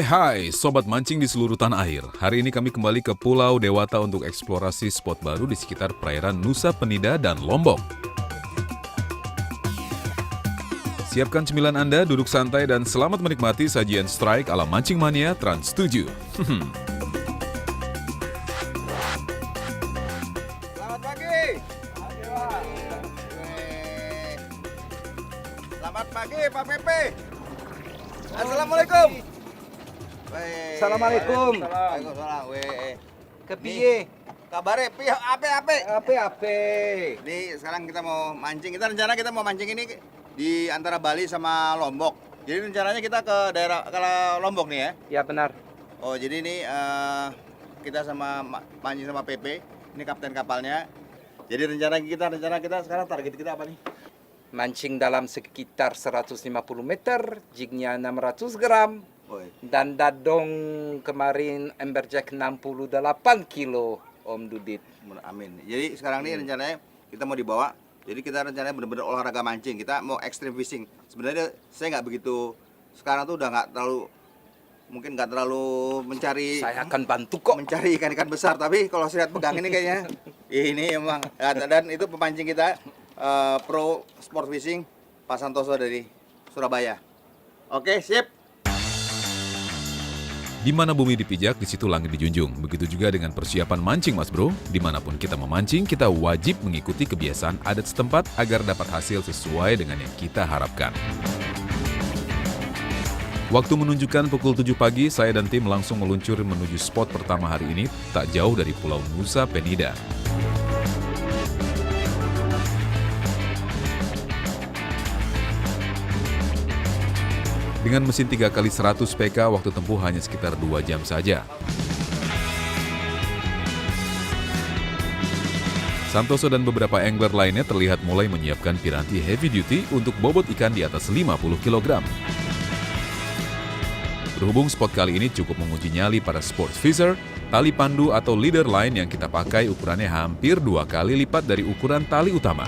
Hai, sobat mancing di seluruh tanah air. Hari ini kami kembali ke Pulau Dewata untuk eksplorasi spot baru di sekitar perairan Nusa Penida dan Lombok. Siapkan cemilan Anda, duduk santai dan selamat menikmati sajian strike ala Mancing Mania Trans 7. Selamat pagi. Selamat pagi Pak Pepe. Assalamualaikum. Assalamualaikum. Waalaikumsalam. Kepiye? Kabare pihak ape. Ape. Ini sekarang kita mau mancing. Kita mau mancing ini di antara Bali sama Lombok. Jadi rencananya kita ke daerah Lombok nih ya. Ya benar. Oh, jadi ini kita mancing sama Pepe. Ini kapten kapalnya. Jadi rencana kita sekarang target kita apa nih? Mancing dalam sekitar 150 meter, jignya 600 gram. Dan dadong kemarin Amberjack 68 kilo, Om Dudit. Amin. Jadi sekarang ini rencananya kita mau dibawa. Jadi kita rencananya benar-benar olahraga mancing. Kita mau extreme fishing. Sebenarnya saya nggak begitu. Sekarang tuh udah nggak terlalu mencari. Saya akan bantu kok. Mencari ikan-ikan besar. Tapi kalau saya lihat pegang ini kayaknya ini emang. Dan itu pemancing kita pro sport fishing Pak Santoso dari Surabaya. Oke, sip. Di mana bumi dipijak, di situ langit dijunjung. Begitu juga dengan persiapan mancing, Mas Bro. Dimanapun kita memancing, kita wajib mengikuti kebiasaan adat setempat agar dapat hasil sesuai dengan yang kita harapkan. Waktu menunjukkan pukul 7 pagi, saya dan tim langsung meluncur menuju spot pertama hari ini, tak jauh dari Pulau Nusa Penida. Dengan mesin 3x100 PK, waktu tempuh hanya sekitar 2 jam saja. Santoso dan beberapa angler lainnya terlihat mulai menyiapkan piranti heavy duty untuk bobot ikan di atas 50 kg. Berhubung spot kali ini cukup menguji nyali para sports fisher, tali pandu atau leader line yang kita pakai ukurannya hampir 2 kali lipat dari ukuran tali utama.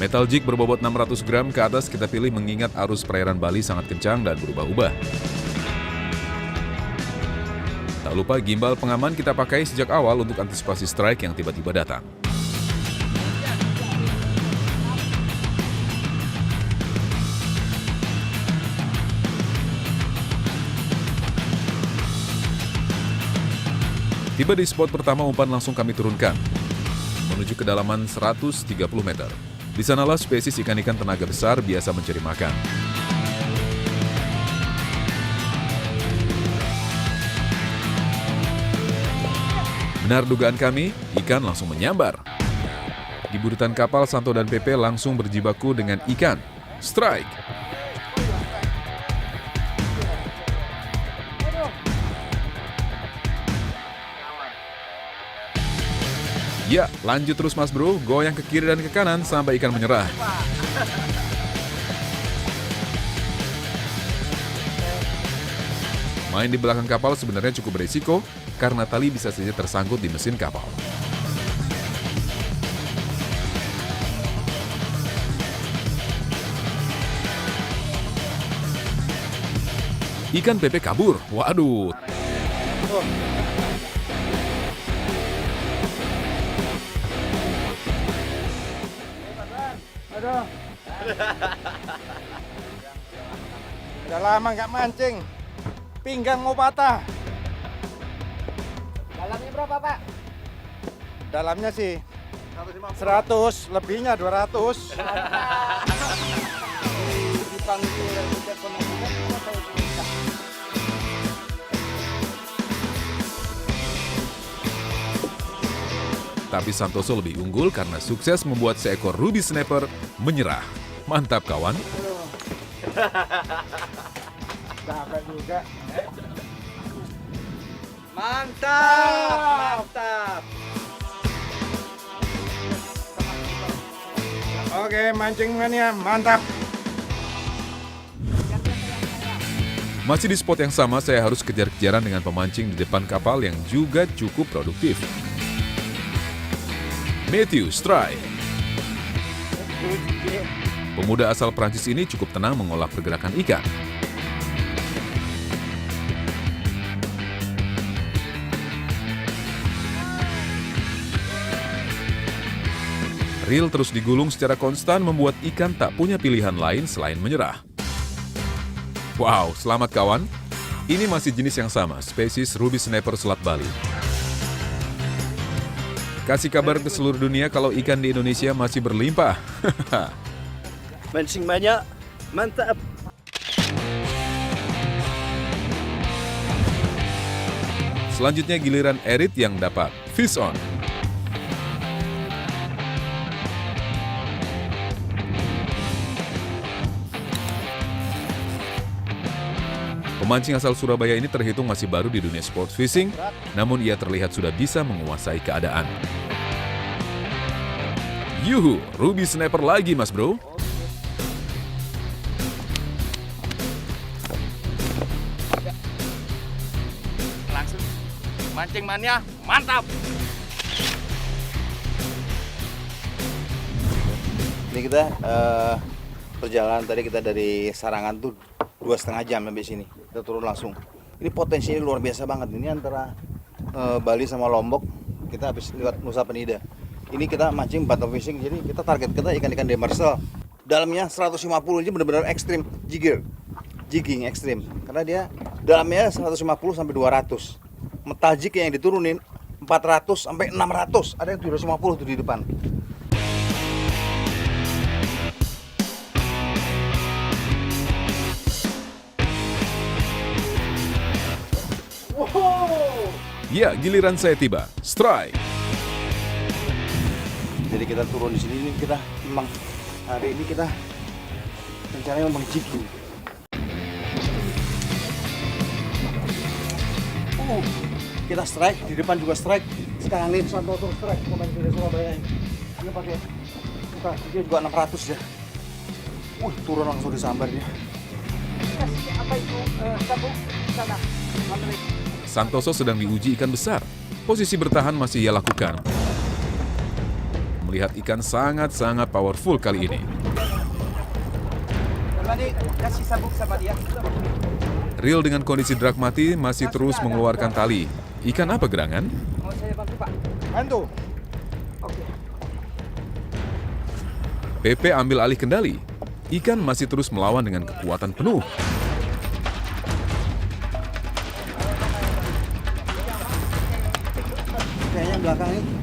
Metal jig berbobot 600 gram ke atas kita pilih mengingat arus perairan Bali sangat kencang dan berubah-ubah. Tak lupa gimbal pengaman kita pakai sejak awal untuk antisipasi strike yang tiba-tiba datang. Tiba di spot pertama, umpan langsung kami turunkan menuju kedalaman 130 meter. Di sanalah spesies ikan-ikan tenaga besar biasa mencari makan. Benar dugaan kami, ikan langsung menyambar. Di buritan kapal, Santo dan Pepe langsung berjibaku dengan ikan. Strike! Ya, lanjut terus Mas Bro, goyang ke kiri dan ke kanan sampai ikan menyerah. Main di belakang kapal sebenarnya cukup berisiko karena tali bisa saja tersangkut di mesin kapal. Ikan Pepe kabur, waduh. Aduh. Udah lama nggak mancing. Pinggang mau patah. Dalamnya berapa, Pak? Dalamnya sih 100, lebihnya 200. Dipanggil udah penonton atau tidak? Tapi Santoso lebih unggul karena sukses membuat seekor ruby snapper menyerah. Mantap kawan. Dapat juga. Mantap. Oke, mancing mania, mantap. Masih di spot yang sama, saya harus kejar-kejaran dengan pemancing di depan kapal yang juga cukup produktif. Matthew Strike. Pemuda asal Prancis ini cukup tenang mengolah pergerakan ikan. Reel terus digulung secara konstan membuat ikan tak punya pilihan lain selain menyerah. Wow, selamat kawan. Ini masih jenis yang sama, spesies ruby snapper Selat Bali. Kasih kabar ke seluruh dunia kalau ikan di Indonesia masih berlimpah. Mancing banyak, mantap. Selanjutnya giliran Erit yang dapat fish on. Pemancing asal Surabaya ini terhitung masih baru di dunia sport fishing, namun ia terlihat sudah bisa menguasai keadaan. Yuhu, ruby snapper lagi mas bro. Langsung mancing mania, mantap. Ini kita perjalanan tadi kita dari Sarangan tuh 2,5 jam sampai sini. Kita turun langsung. Ini potensinya luar biasa banget. Ini antara Bali sama Lombok. Kita habis lewat Nusa Penida. Ini kita mancing bottom fishing. Jadi kita target kita ikan-ikan demersal. Dalamnya 150, ini benar-benar ekstrim jigging ekstrim. Karena dia dalamnya 150 sampai 200. Metal jig yang diturunin 400 sampai 600. Ada yang 250 tuh di depan. Ya, giliran saya tiba. Strike. Jadi kita turun di sini, ini kita memang hari ini kita rencananya memang jigging. Kita strike, di depan juga strike. Sekarang ini Santoso strike, pemain dari Surabaya ini. Dia pakai, bukan, dia juga 600 ya. Turun langsung disambar dia. Apa itu sabuk sana? Santoso sedang diuji ikan besar. Posisi bertahan masih ia lakukan. Melihat ikan sangat-sangat powerful kali ini. Tadi kasih sabuk sama dia. Reel dengan kondisi drag mati masih terus mengeluarkan tali. Ikan apa gerangan? Mau saya bantu Pak? Bantu. Oke. PP ambil alih kendali. Ikan masih terus melawan dengan kekuatan penuh. Kayaknya belakang ini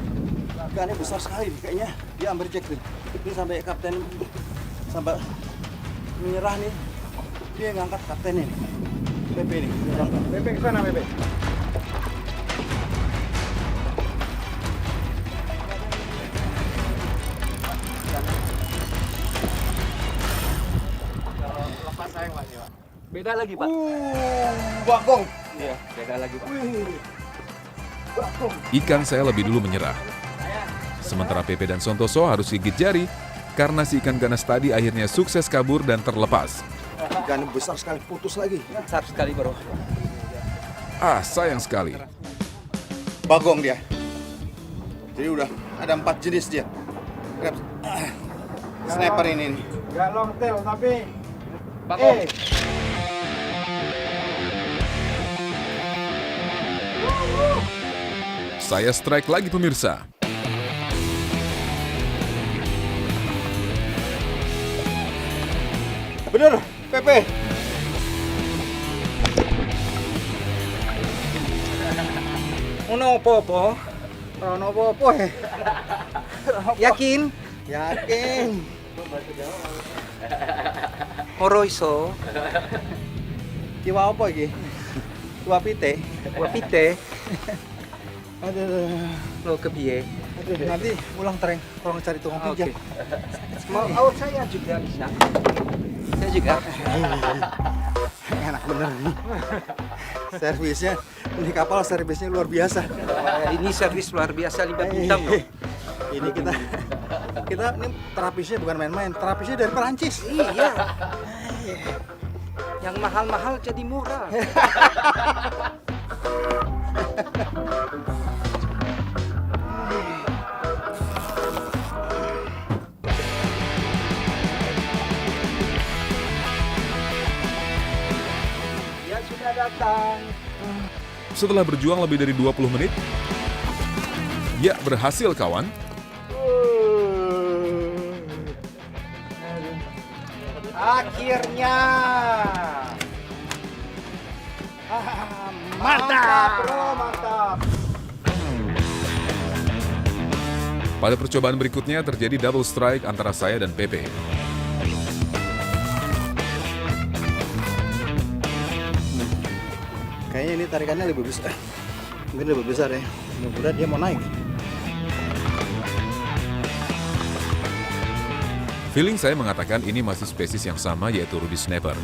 ikannya besar sekali kayaknya. Dia amberjack nih. Ini sampai kapten sampai menyerah nih. Dia ngangkat kapten ini. PP nih. Pepe ke sana, Pepe. Lepas saya Pak. Beda lagi Pak. Bakong. Iya, beda lagi Pak. Ikan saya lebih dulu menyerah. Sementara Pepe dan Santoso harus gigit jari karena si ikan ganas tadi akhirnya sukses kabur dan terlepas. Ikan besar sekali, putus lagi. Besar sekali bro. Ah, sayang sekali. Bagong dia. Jadi udah ada 4 jenis dia. Sniper ini nih. Gak long tail tapi Bakong. Saya strike lagi pemirsa. Bener, Pepe. Ono popo. Rono popo ya. Yakin? Yakin. Oro iso. Kiwa apa iki? Kiwa pite. Wapite. Aduh. Lo kebiye. Aduh, nanti pulang tolong cari tukang pijat. Mau saya juga bisa. Saya juga. Enak bener nih. Servisnya, ini kapal servisnya luar biasa. Ini servis luar biasa 5 bintang loh. Ini kita Kita ini terapisnya bukan main-main, terapisnya dari Perancis. Iya. Yang mahal-mahal jadi murah. Ya sudah datang. Setelah berjuang lebih dari 20 menit, ya berhasil kawan. Akhirnya. Mantap, bro, mantap. Pada percobaan berikutnya terjadi double strike antara saya dan Pepe. Kayaknya ini tarikannya lebih besar. Mungkin lebih besar ya. Mudah-mudahan dia mau naik. Feeling saya mengatakan ini masih spesies yang sama, yaitu ruby snapper.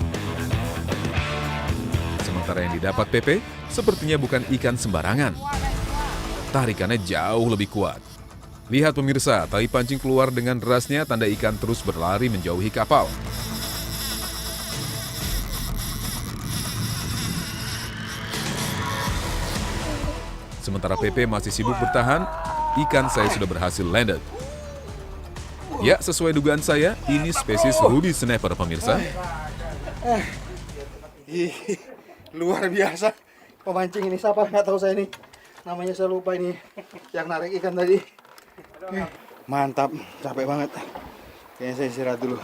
Sementara yang didapat Pepe sepertinya bukan ikan sembarangan. Tarikannya jauh lebih kuat. Lihat pemirsa, tali pancing keluar dengan derasnya, tanda ikan terus berlari menjauhi kapal. Sementara Pepe masih sibuk bertahan, ikan saya sudah berhasil landed. Ya, sesuai dugaan saya, ini spesies ruby snapper pemirsa. Ih, luar biasa. Pemancing ini siapa? Nggak tahu saya ini. Namanya saya lupa ini. Yang narik ikan tadi. Mantap, capek banget. Kayaknya saya istirahat dulu.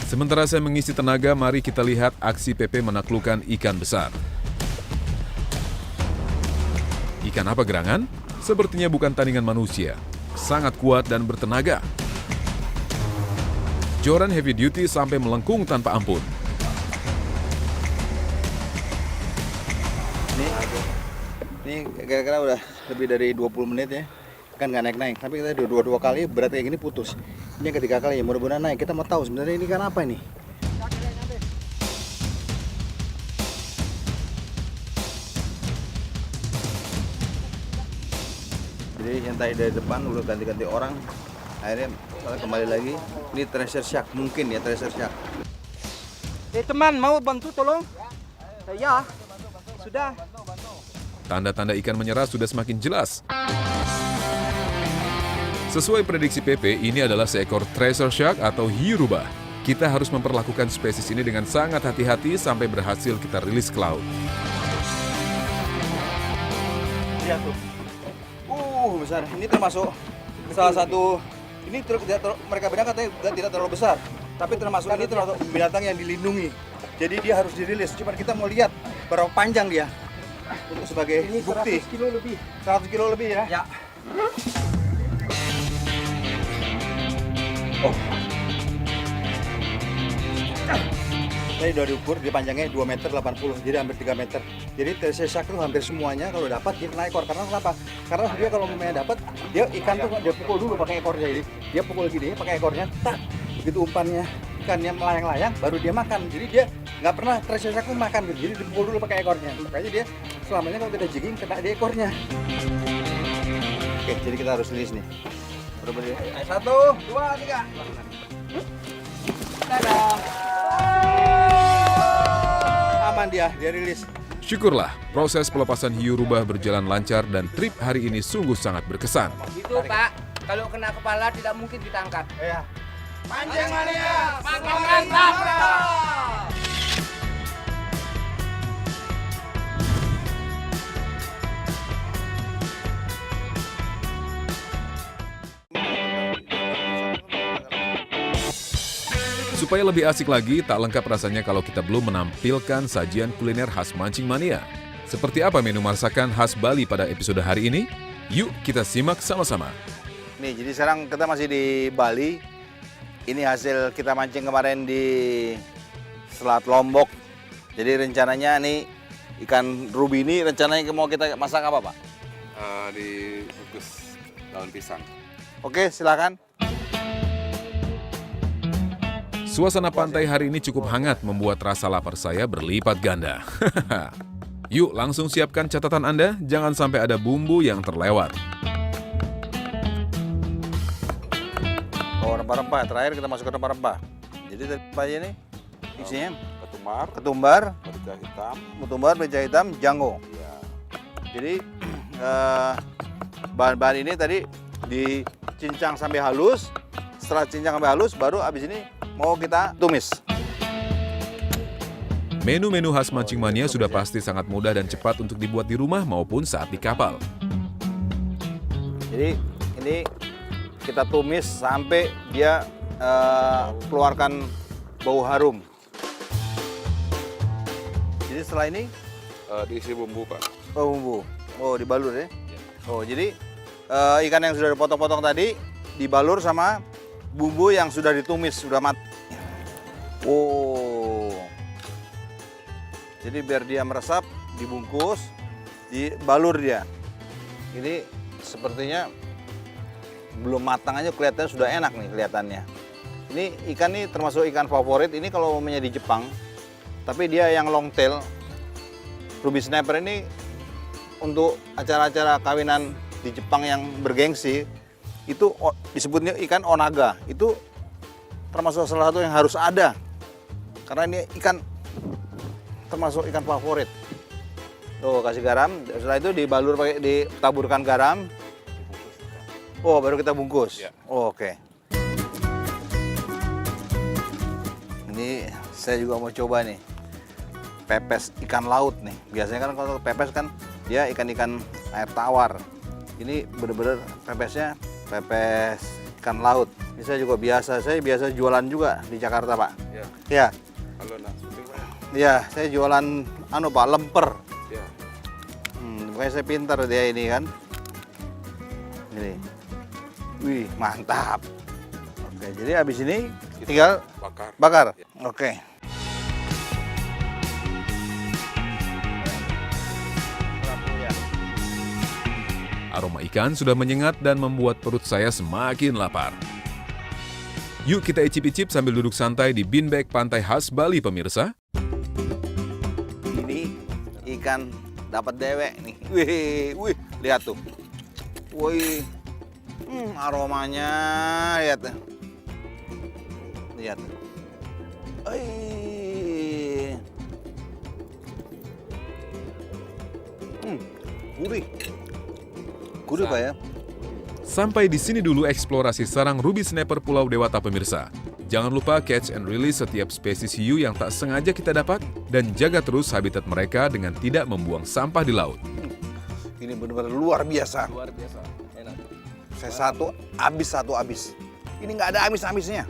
Sementara saya mengisi tenaga, mari kita lihat aksi Pepe menaklukkan ikan besar. Ikan apa gerangan? Sepertinya bukan tandingan manusia. Sangat kuat dan bertenaga. Joran heavy duty sampai melengkung tanpa ampun. Ini kira-kira udah lebih dari 20 menit ya. Kan nggak naik-naik, tapi kita dua kali berat kayak gini putus. Ini yang ketiga kali ya, mudah-mudahan naik. Kita mau tahu sebenarnya ini kan apa ini. Jadi yang tadi dari depan udah ganti-ganti orang, akhirnya kembali lagi. Ini treasure shark, mungkin ya treasure shark. Teman, mau bantu tolong? Ya, sudah. Tanda-tanda ikan menyerah sudah semakin jelas. Sesuai prediksi Pepe, ini adalah seekor treasure shark atau hiu rubah. Kita harus memperlakukan spesies ini dengan sangat hati-hati sampai berhasil kita rilis ke laut. Lihat tuh. Besar. Ini termasuk salah satu, ini mereka bilang katanya tidak terlalu besar, tapi termasuk ini termasuk binatang yang dilindungi. Jadi dia harus dirilis. Cuma kita mau lihat berapa panjang dia untuk sebagai Ini bukti. 100 kilo lebih. 100 kilo lebih ya. Ya. Tadi udah diukur, dia panjangnya 2 meter 80, jadi hampir 3 meter. Jadi treasure shark itu hampir semuanya kalau dapat dia kena ekor. Karena kenapa? Karena dia kalau memangnya dapat, dia ikan tuh dia pukul dulu pakai ekornya ini. Dia pukul gini pakai ekornya, tak. Begitu umpannya ikannya melayang-layang, baru dia makan. Jadi dia nggak pernah treasure shark tuh makan gitu. Jadi dipukul dulu pakai ekornya. Makanya dia selamanya kalau kita jigging kena di ekornya. Oke, jadi kita harus rilis nih. Berapa dia? 1, 2, 3. Dadah. Aman dia rilis. Syukurlah, proses pelepasan hiu rubah berjalan lancar dan trip hari ini sungguh sangat berkesan. Itu Pak, kalau kena kepala tidak mungkin kita angkat. Ya. Pancing mania, makin mantap. Supaya lebih asik lagi, tak lengkap rasanya kalau kita belum menampilkan sajian kuliner khas Mancing Mania. Seperti apa menu masakan khas Bali pada episode hari ini? Yuk kita simak sama-sama. Nih, jadi sekarang kita masih di Bali. Ini hasil kita mancing kemarin di Selat Lombok. Jadi rencananya nih ikan ruby ini rencananya mau kita masak apa, Pak? Dibungkus daun pisang. Oke, silakan. Suasana pantai hari ini cukup hangat membuat rasa lapar saya berlipat ganda. Yuk langsung siapkan catatan Anda, jangan sampai ada bumbu yang terlewat. Oh, rempah-rempah. Terakhir kita masuk ke rempah-rempah. Jadi tadi apa aja nih? Isinya ketumbar, merica hitam, jango. Jadi bahan-bahan ini tadi dicincang sampai halus. Setelah cincang sampai halus, baru abis ini mau kita tumis. Menu-menu khas Mancing Mania sudah pasti sangat mudah dan cepat untuk dibuat di rumah maupun saat di kapal. Jadi ini kita tumis sampai dia keluarkan bau harum. Jadi setelah ini diisi bumbu, Pak. oh bumbu, oh dibalur ya. Oh jadi ikan yang sudah dipotong-potong tadi dibalur sama bumbu yang sudah ditumis, sudah matang. Oh, jadi biar dia meresap, dibungkus, dibalur dia. Ini sepertinya belum matang aja kelihatannya sudah enak nih kelihatannya. Ini ikan nih termasuk ikan favorit. Ini kalau umumnya di Jepang, tapi dia yang long tail. Ruby snapper ini untuk acara-acara kawinan di Jepang yang bergengsi, itu disebutnya ikan onaga. Itu termasuk salah satu yang harus ada. Karena ini ikan termasuk ikan favorit. Tuh, kasih garam. Setelah itu dibalur pakai, ditaburkan garam. Oh, baru kita bungkus. Ya. Oh, oke. Ini saya juga mau coba nih. Pepes ikan laut nih. Biasanya kan kalau pepes kan dia ikan-ikan air tawar. Ini bener-bener pepesnya pepes ikan laut. Ini saya juga biasa. Saya biasa jualan juga di Jakarta, Pak. Ya. Ya. Halo, Nak. Ya, saya jualan Pak, lemper. Ya. Makanya saya pintar dia ini kan. Ini. Wih, mantap. Oke, jadi habis ini tinggal bakar. Oke. Aroma ikan sudah menyengat dan membuat perut saya semakin lapar. Yuk kita icip-icip sambil duduk santai di beanbag pantai khas Bali, pemirsa. Ini ikan dapat dewek nih. Wih, lihat tuh. Wih, aromanya lihat. Lihat. Gurih. Gurih, Pak ya. Sampai di sini dulu eksplorasi sarang Ruby Snapper Pulau Dewata, pemirsa. Jangan lupa catch and release setiap spesies hiu yang tak sengaja kita dapat dan jaga terus habitat mereka dengan tidak membuang sampah di laut. Ini benar-benar luar biasa. Luar biasa. Enak. Saya satu habis. Ini nggak ada habis-habisnya.